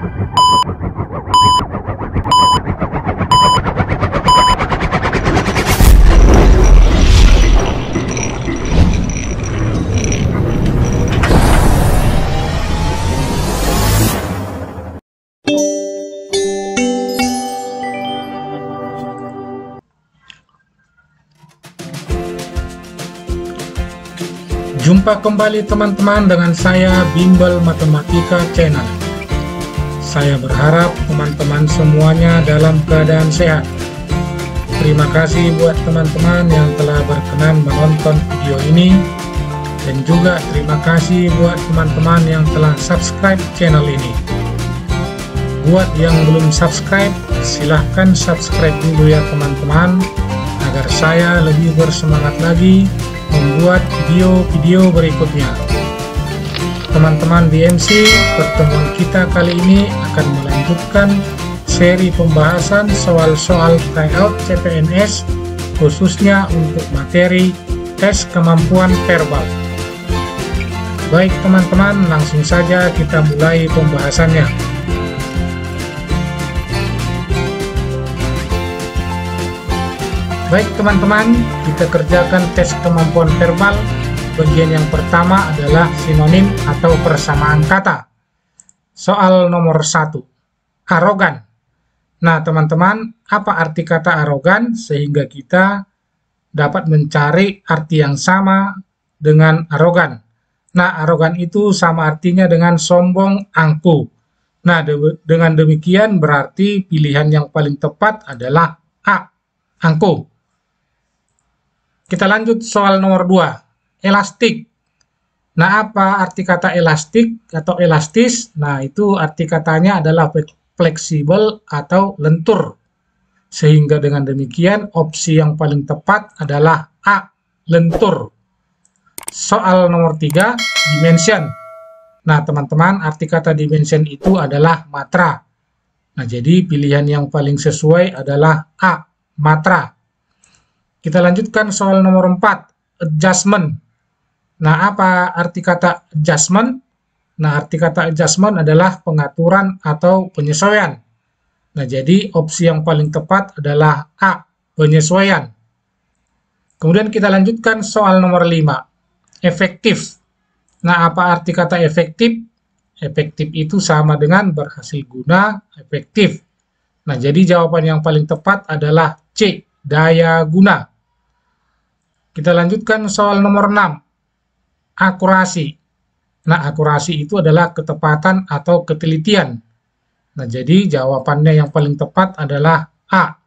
Jumpa kembali teman-teman dengan saya Bimbel Matematika Channel. Saya berharap teman-teman semuanya dalam keadaan sehat. Terima kasih buat teman-teman yang telah berkenan menonton video ini, dan juga terima kasih buat teman-teman yang telah subscribe channel ini. Buat yang belum subscribe, silahkan subscribe dulu ya teman-teman, agar saya lebih bersemangat lagi membuat video-video berikutnya. Teman-teman BMC, pertemuan kita kali ini akan melanjutkan seri pembahasan soal-soal tryout CPNS, khususnya untuk materi tes kemampuan verbal. Baik teman-teman, langsung saja kita mulai pembahasannya. Baik teman-teman, kita kerjakan tes kemampuan verbal. Bagian yang pertama adalah sinonim atau persamaan kata. Soal nomor 1, arogan. Nah teman-teman, apa arti kata arogan sehingga kita dapat mencari arti yang sama dengan arogan. Nah arogan itu sama artinya dengan sombong, angkuh. Nah dengan demikian berarti pilihan yang paling tepat adalah A, angkuh. Kita lanjut soal nomor 2, elastik. Nah, apa arti kata elastik atau elastis? Nah, itu arti katanya adalah fleksibel atau lentur. Sehingga dengan demikian, opsi yang paling tepat adalah A, lentur. Soal nomor 3, dimension. Nah, teman-teman, arti kata dimension itu adalah matra. Nah, jadi pilihan yang paling sesuai adalah A, matra. Kita lanjutkan soal nomor 4, adjustment. Nah, apa arti kata adjustment? Nah, arti kata adjustment adalah pengaturan atau penyesuaian. Nah, jadi opsi yang paling tepat adalah A, penyesuaian. Kemudian kita lanjutkan soal nomor 5, efektif. Nah, apa arti kata efektif? Efektif itu sama dengan berhasil guna, efektif. Nah, jadi jawaban yang paling tepat adalah C, daya guna. Kita lanjutkan soal nomor 6, akurasi. Nah, akurasi itu adalah ketepatan atau ketelitian. Nah, jadi jawabannya yang paling tepat adalah A.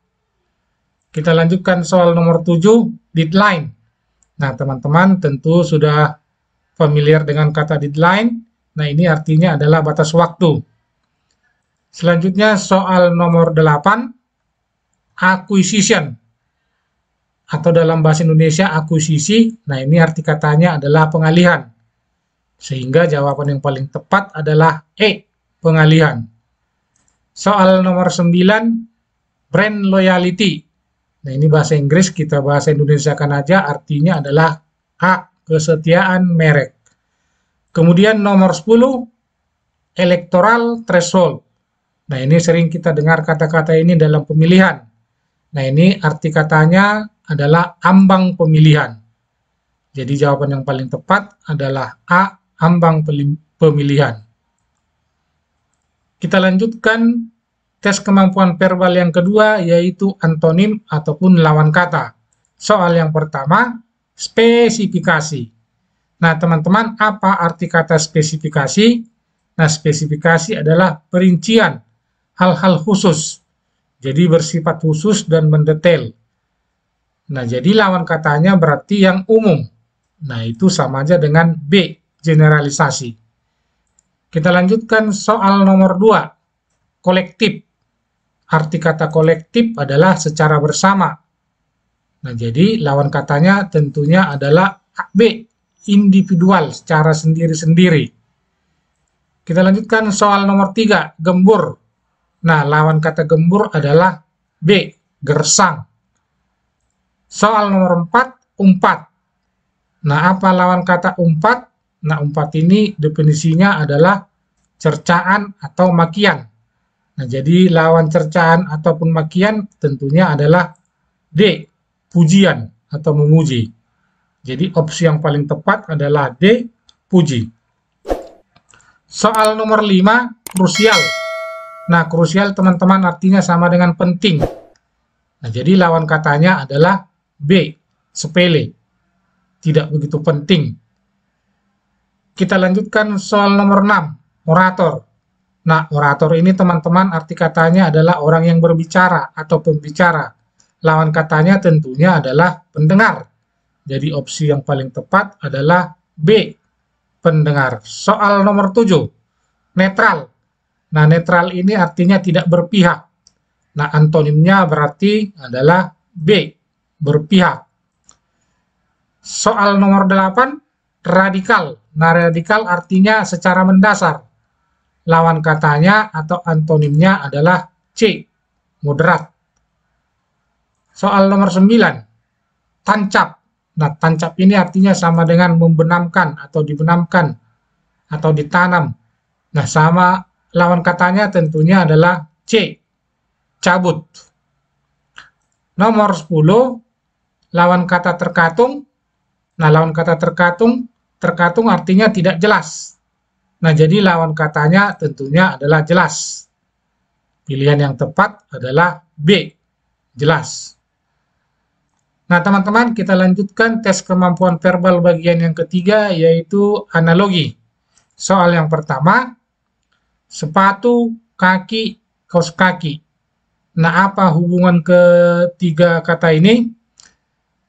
Kita lanjutkan soal nomor 7, deadline. Nah, teman-teman tentu sudah familiar dengan kata deadline. Nah, ini artinya adalah batas waktu. Selanjutnya soal nomor 8, acquisition. Atau dalam bahasa Indonesia akuisisi. Nah, ini arti katanya adalah pengalihan. Sehingga jawaban yang paling tepat adalah E, pengalihan. Soal nomor 9, brand loyalty. Nah, ini bahasa Inggris, kita bahasa Indonesiakan aja, artinya adalah A, kesetiaan merek. Kemudian nomor 10, electoral threshold. Nah, ini sering kita dengar kata-kata ini dalam pemilihan. Nah, ini arti katanya adalah ambang pemilihan. Jadi jawaban yang paling tepat adalah A, ambang pemilihan. Kita lanjutkan tes kemampuan verbal yang kedua, yaitu antonim ataupun lawan kata. Soal yang pertama, spesifikasi. Nah teman-teman, apa arti kata spesifikasi? Nah, spesifikasi adalah perincian, hal-hal khusus. Jadi bersifat khusus dan mendetail. Nah, jadi lawan katanya berarti yang umum. Nah, itu sama aja dengan B, generalisasi. Kita lanjutkan soal nomor 2, kolektif. Arti kata kolektif adalah secara bersama. Nah, jadi lawan katanya tentunya adalah B, individual, secara sendiri-sendiri. Kita lanjutkan soal nomor 3, gembur. Nah, lawan kata gembur adalah B, gersang. Soal nomor 4, umpat. Nah, apa lawan kata umpat? Nah, umpat ini definisinya adalah cercaan atau makian. Nah, jadi lawan cercaan ataupun makian tentunya adalah D, pujian atau memuji. Jadi opsi yang paling tepat adalah D, puji. Soal nomor 5, krusial. Nah, krusial teman-teman artinya sama dengan penting. Nah, jadi lawan katanya adalah B, sepele. Tidak begitu penting. Kita lanjutkan soal nomor 6, orator. Nah, orator ini teman-teman arti katanya adalah orang yang berbicara atau pembicara. Lawan katanya tentunya adalah pendengar. Jadi opsi yang paling tepat adalah B, pendengar. Soal nomor 7, netral. Nah, netral ini artinya tidak berpihak. Nah, antonimnya berarti adalah B, berpihak. Soal nomor 8, radikal. Nah, radikal artinya secara mendasar. Lawan katanya atau antonimnya adalah C, moderat. Soal nomor 9, tancap. Nah, tancap ini artinya sama dengan membenamkan atau dibenamkan atau ditanam. Nah, sama lawan katanya tentunya adalah C, cabut. Nomor 10, lawan kata terkatung. Nah, lawan kata terkatung artinya tidak jelas. Nah, jadi lawan katanya tentunya adalah jelas. Pilihan yang tepat adalah B, jelas. Nah, teman-teman, kita lanjutkan tes kemampuan verbal bagian yang ketiga, yaitu analogi. Soal yang pertama, sepatu, kaki, kaos kaki. Nah, apa hubungan ketiga kata ini?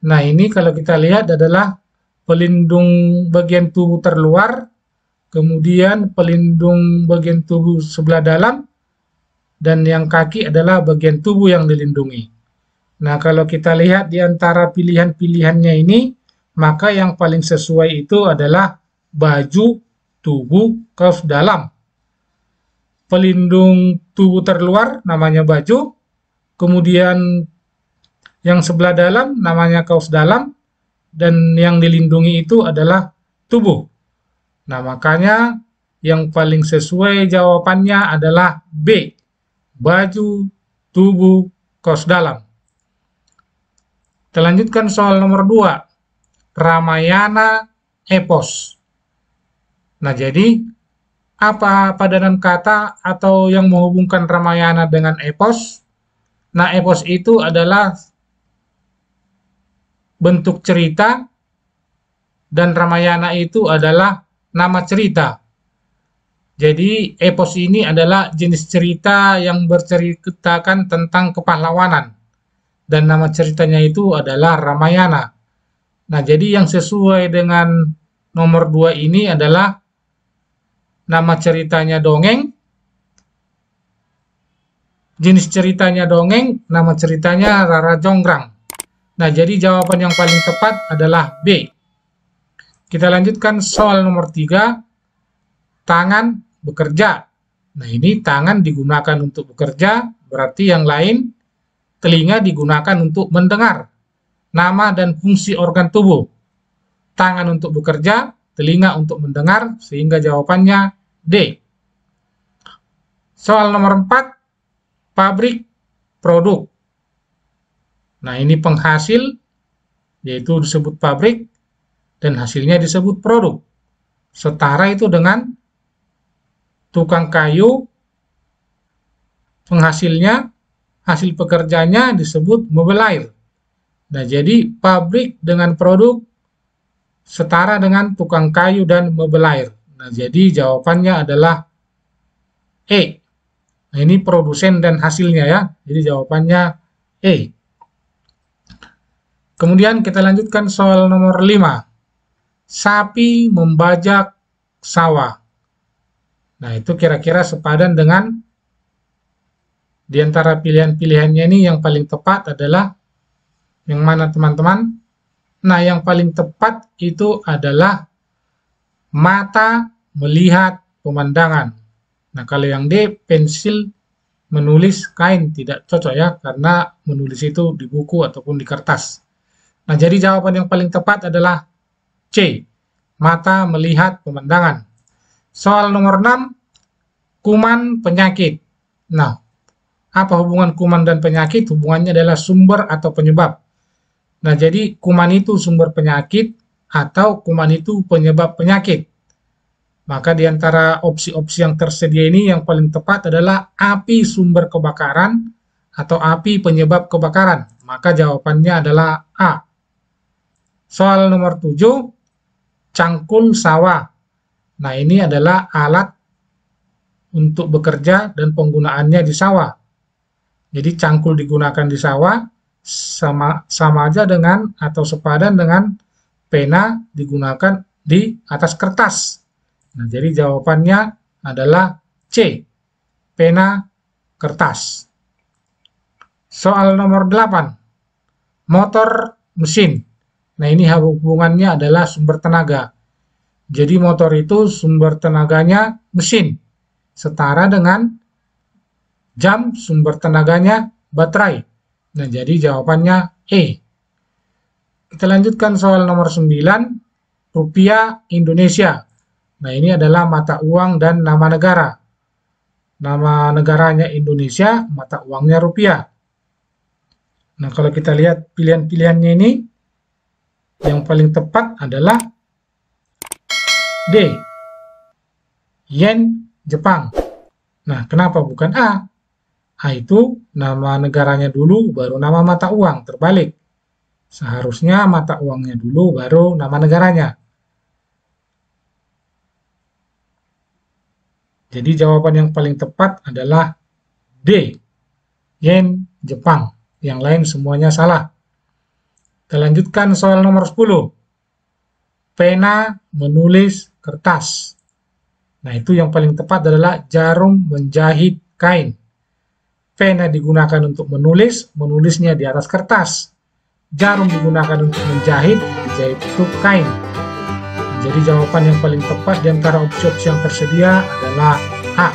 Nah, ini kalau kita lihat adalah pelindung bagian tubuh terluar, kemudian pelindung bagian tubuh sebelah dalam, dan yang kaki adalah bagian tubuh yang dilindungi. Nah, kalau kita lihat di antara pilihan-pilihannya ini, maka yang paling sesuai itu adalah baju, tubuh, kaos dalam. Pelindung tubuh terluar namanya baju, kemudian yang sebelah dalam namanya kaos dalam, dan yang dilindungi itu adalah tubuh. Nah, makanya yang paling sesuai jawabannya adalah B, baju, tubuh, kaos dalam. Kita lanjutkan soal nomor 2, Ramayana, epos. Nah, jadi apa padanan kata atau yang menghubungkan Ramayana dengan epos? Nah, epos itu adalah bentuk cerita dan Ramayana itu adalah nama cerita. Jadi epos ini adalah jenis cerita yang berceritakan tentang kepahlawanan. Dan nama ceritanya itu adalah Ramayana. Nah, jadi yang sesuai dengan nomor 2 ini adalah nama ceritanya dongeng, jenis ceritanya dongeng, nama ceritanya Rara Jonggrang. Nah, jadi jawaban yang paling tepat adalah B. Kita lanjutkan soal nomor 3, tangan, bekerja. Nah, ini tangan digunakan untuk bekerja, berarti yang lain telinga digunakan untuk mendengar. Nama dan fungsi organ tubuh. Tangan untuk bekerja, telinga untuk mendengar, sehingga jawabannya D. Soal nomor 4, pabrik, produk. Nah, ini penghasil, yaitu disebut pabrik, dan hasilnya disebut produk. Setara itu dengan tukang kayu, penghasilnya, hasil pekerjanya disebut mobil air. Nah, jadi pabrik dengan produk setara dengan tukang kayu dan mobil air. Nah, jadi jawabannya adalah E. Nah, ini produsen dan hasilnya ya. Jadi jawabannya E. Kemudian kita lanjutkan soal nomor 5. Sapi membajak sawah. Nah, itu kira-kira sepadan dengan di antara pilihan-pilihannya ini yang paling tepat adalah yang mana, teman-teman? Nah, yang paling tepat itu adalah mata melihat pemandangan. Nah, kalau yang D, pensil menulis kain, tidak cocok ya, karena menulis itu di buku ataupun di kertas. Nah, jadi jawaban yang paling tepat adalah C, mata melihat pemandangan. Soal nomor 6, kuman, penyakit. Nah, apa hubungan kuman dan penyakit? Hubungannya adalah sumber atau penyebab. Nah, jadi kuman itu sumber penyakit atau kuman itu penyebab penyakit. Maka di antara opsi-opsi yang tersedia ini yang paling tepat adalah api sumber kebakaran atau api penyebab kebakaran. Maka jawabannya adalah A. Soal nomor 7, cangkul sawah. Nah, ini adalah alat untuk bekerja dan penggunaannya di sawah. Jadi cangkul digunakan di sawah sama aja dengan atau sepadan dengan pena digunakan di atas kertas. Nah, jadi jawabannya adalah C, pena kertas. Soal nomor 8, motor mesin. Nah, ini hubungannya adalah sumber tenaga. Jadi motor itu sumber tenaganya mesin, setara dengan jam sumber tenaganya baterai. Nah, jadi jawabannya E. Kita lanjutkan soal nomor 9, rupiah Indonesia. Nah, ini adalah mata uang dan nama negara. Nama negaranya Indonesia, mata uangnya rupiah. Nah, kalau kita lihat pilihan-pilihannya ini, yang paling tepat adalah D, yen Jepang. Nah, kenapa bukan A? A itu nama negaranya dulu, baru nama mata uang, terbalik. Seharusnya mata uangnya dulu, baru nama negaranya. Jadi jawaban yang paling tepat adalah D, yen Jepang. Yang lain semuanya salah. Kita lanjutkan soal nomor 10. Pena menulis kertas. Nah, itu yang paling tepat adalah jarum menjahit kain. Pena digunakan untuk menulis, menulisnya di atas kertas. Jarum digunakan untuk menjahit, dijahit itu kain. Jadi jawaban yang paling tepat di antara opsi-opsi yang tersedia adalah A.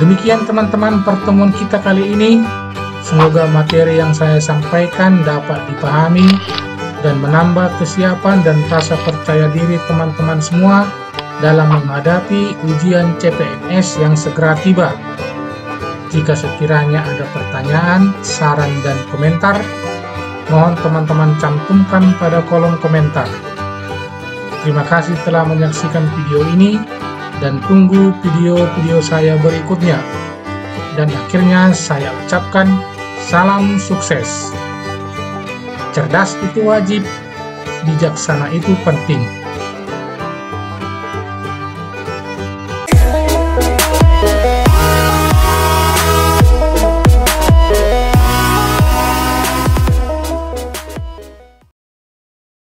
Demikian teman-teman pertemuan kita kali ini. Semoga materi yang saya sampaikan dapat dipahami dan menambah kesiapan dan rasa percaya diri teman-teman semua dalam menghadapi ujian CPNS yang segera tiba. Jika sekiranya ada pertanyaan, saran, dan komentar, mohon teman-teman cantumkan pada kolom komentar. Terima kasih telah menyaksikan video ini dan tunggu video-video saya berikutnya. Dan akhirnya saya ucapkan salam sukses. Cerdas itu wajib, bijaksana itu penting.